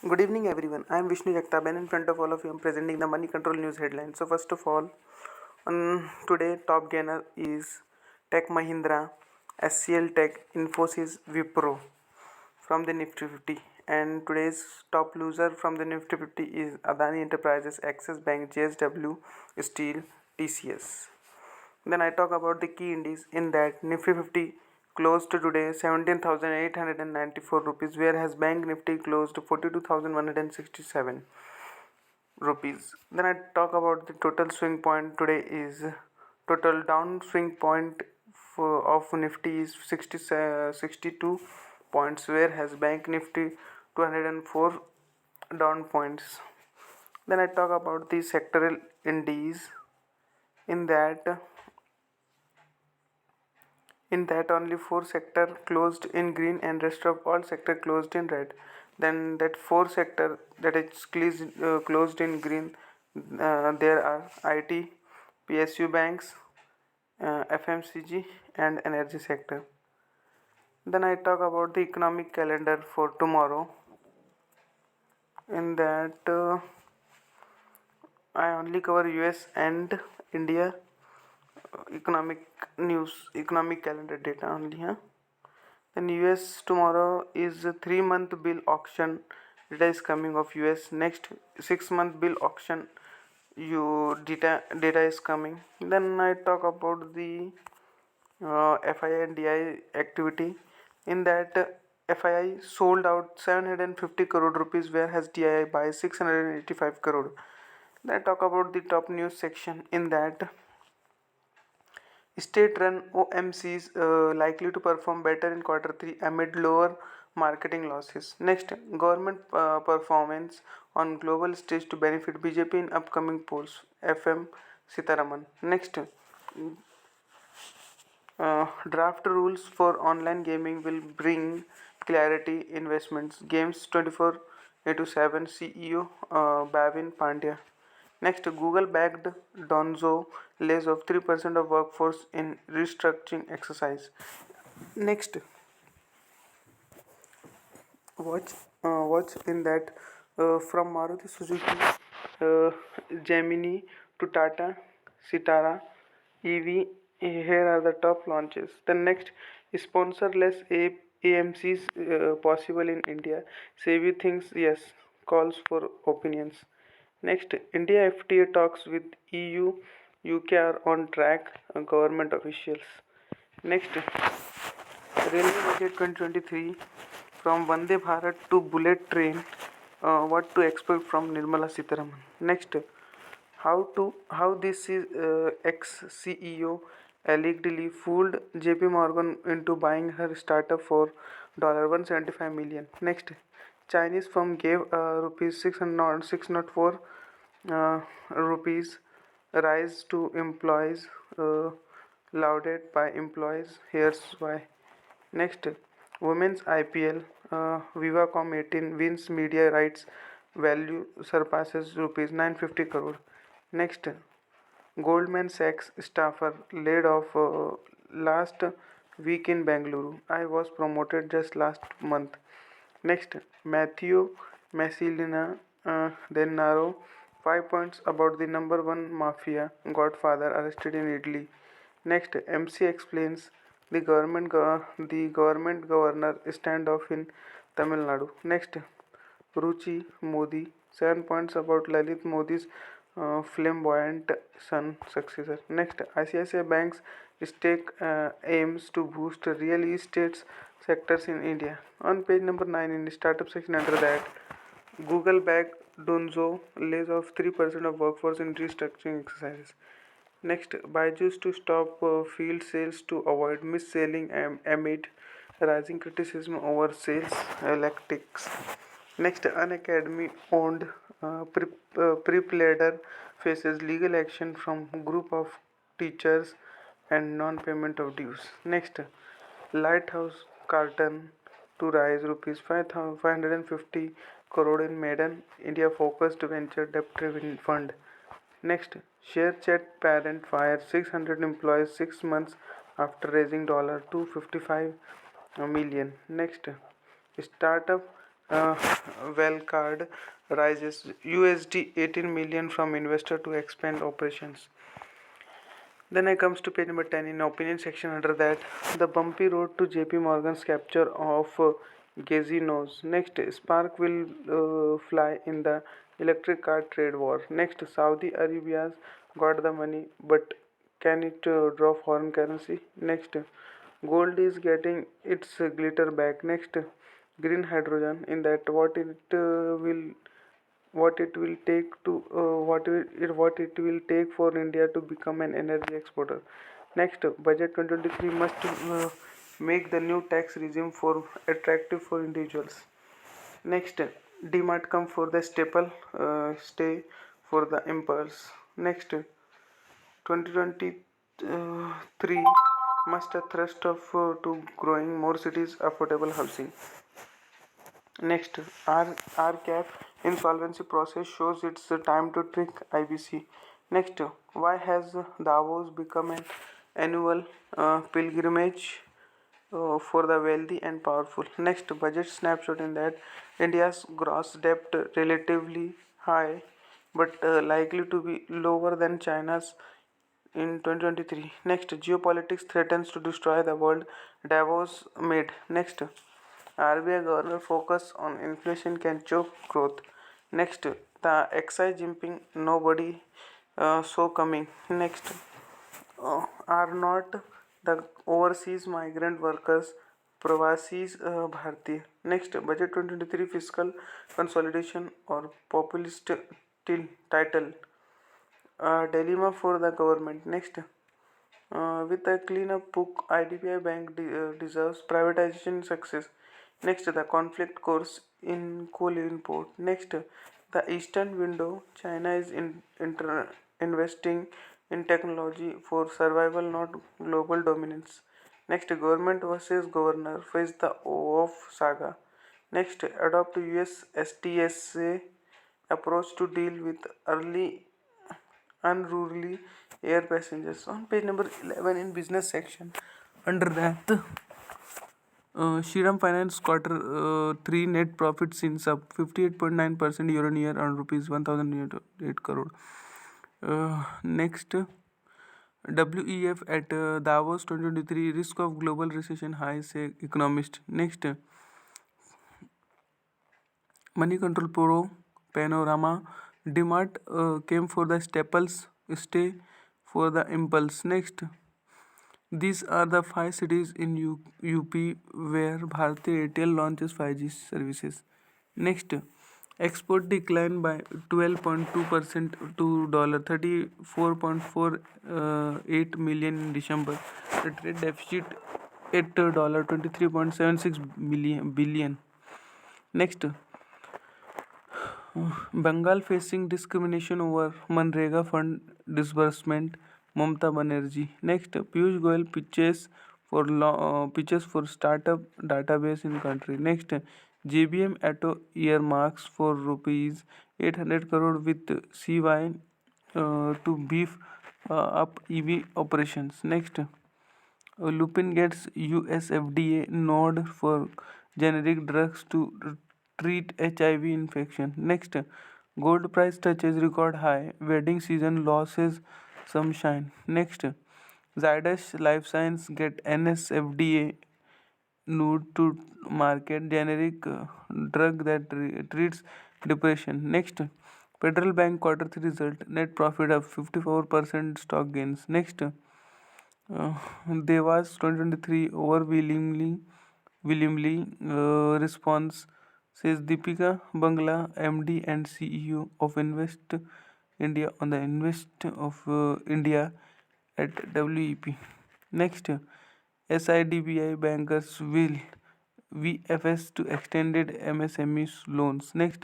Good evening, everyone. I am Vishnu Jagtap, and in front of all of you, I am presenting the money control news headlines. So, first of all, on today, top gainer is Tech Mahindra, SCL Tech, Infosys, Wipro from the Nifty 50. And today's top loser from the Nifty 50 is Adani Enterprises, Axis Bank, JSW, Steel, TCS. Then I talk about the key indices in that Nifty 50 closed today 17,894 rupees, whereas Bank Nifty closed 42,167 rupees. Then I talk about the total swing point today is total down swing point of Nifty is 62 points, whereas Bank Nifty 204 down points. Then I talk about the sectoral indices in that only four sector closed in green and rest of all sector closed in red. Then that four sector that is closed in green, there are IT, PSU banks, FMCG and energy sector. Then I talk about the economic calendar for tomorrow. In that I only cover US and India economic news, economic calendar data only. Then US tomorrow is a 3 month bill auction data is coming of US. Next 6 month bill auction data is coming. Then I talk about the FII and DI activity. In that FII sold out 750 crore rupees, whereas DI by 685 crore. Then I talk about the top news section. In that state-run OMCs likely to perform better in quarter 3 amid lower marketing losses. Next, government performance on global stage to benefit BJP in upcoming polls. FM Sitaraman. Next, draft rules for online gaming will bring clarity investments. Games 24/7 CEO Bhavin Pandya. Next, Google backed Donzo lays off 3% of workforce in restructuring exercise. Next, watch in that from Maruti Suzuki, uh, Gemini to Tata, Sitara, EV. Here are the top launches. The next, sponsorless AMCs possible in India. Savvy thinks yes, calls for opinions. Next, India FTA talks with EU, UK are on track. Government officials. Next, Railway Budget 2023 from Vande Bharat to Bullet Train. What to expect from Nirmala Sitharaman? Next, how this is ex CEO allegedly fooled JP Morgan into buying her startup for $175 million. Next, Chinese firm gave rupees 604 rupees rise to employees, lauded by employees. Here's why. Next, women's IPL, Viva.com 18 wins media rights value surpasses rupees 950 crore. Next, Goldman Sachs staffer laid off last week in Bengaluru. I was promoted just last month. Next, Matthew Messilina then narrow 5 points about the number one mafia godfather arrested in Italy. Next, MC explains the government governor standoff in Tamil Nadu. Next, Ruchi Modi 7 points about Lalit Modi's flamboyant son successor. Next, ICICI Bank's stake aims to boost real estate sectors in India. On page number 9 in the startup section, under that, Google backed Donzo lays off 3% of workforce in restructuring exercises. Next, Byju's to stop field sales to avoid mis-selling amid rising criticism over sales tactics. Next, Unacademy owned prep leader faces legal action from group of teachers and non-payment of dues. Next, Lighthouse Carton to raise rupees 550 crore in Maiden India focused venture debt fund. Next, ShareChat parent fires 600 employees 6 months after raising $255 million. Next, startup well card rises USD 18 million from investor to expand operations. Then I comes to page number 10 in opinion section under that the bumpy road to JP Morgan's capture of Gazinos. Next, spark will fly in the electric car trade war. Next, Saudi Arabia's got the money but can it draw foreign currency? Next, gold is getting its glitter back. Next, green hydrogen in that what it will take for India to become an energy exporter. Next, budget 2023 must make the new tax regime for attractive for individuals. Next, DMart come for the staple, stay for the impulse. Next, 2023 must a thrust of to growing more cities affordable housing. Next, RCAP insolvency process shows it's the time to trick IBC. Next, why has Davos become an annual pilgrimage for the wealthy and powerful? Next, budget snapshot in that India's gross debt relatively high but likely to be lower than China's in 2023. Next, geopolitics threatens to destroy the world. Davos made. Next, RBI governor focus on inflation can choke growth. Next, the excise jumping nobody saw coming. Next, are not the overseas migrant workers Pravasis Bharti. Next, budget 2023 fiscal consolidation or populist title dilemma for the government. Next, with a cleanup book, IDBI Bank deserves privatization success. Next, the conflict course in coal import. Next, the Eastern window. China is investing in technology for survival, not global dominance. Next, government versus governor face the off saga. Next, adopt US STSA approach to deal with early unruly air passengers. On page number 11 in business section, under that, Shriram Finance quarter 3 net profit since up 58.9% year on year on rupees 1008 crore. Next, WEF at Davos 2023 risk of global recession high say economist. Next, Money Control Pro Panorama DMart came for the staples, stay for the impulse. Next, these are the 5 cities in UP where Bharti Airtel launches 5G services. Next, export declined by 12.2% to $34.48 million in December. The trade deficit at $23.76 billion. Next, Bengal facing discrimination over Manrega fund disbursement. Mamata Banerjee. Next, Piyush Goyal pitches for startup database in country. Next, JBM Auto earmarks for rupees 800 crore with CY to beef up EV operations. Next, Lupin gets US FDA nod for generic drugs to treat HIV infection. Next, gold price touches record high. Wedding season losses some shine. Next, Zydus Life Science get NSFDA nod to market generic drug that treats depression. Next, Federal Bank quarter 3 result net profit of 54% stock gains. Next, Devas 2023 willingly response says Deepika Bangla, MD and CEO of Invest India on the Invest of India at WEP. Next, SIDBI bankers will VFS to extended MSME loans. Next,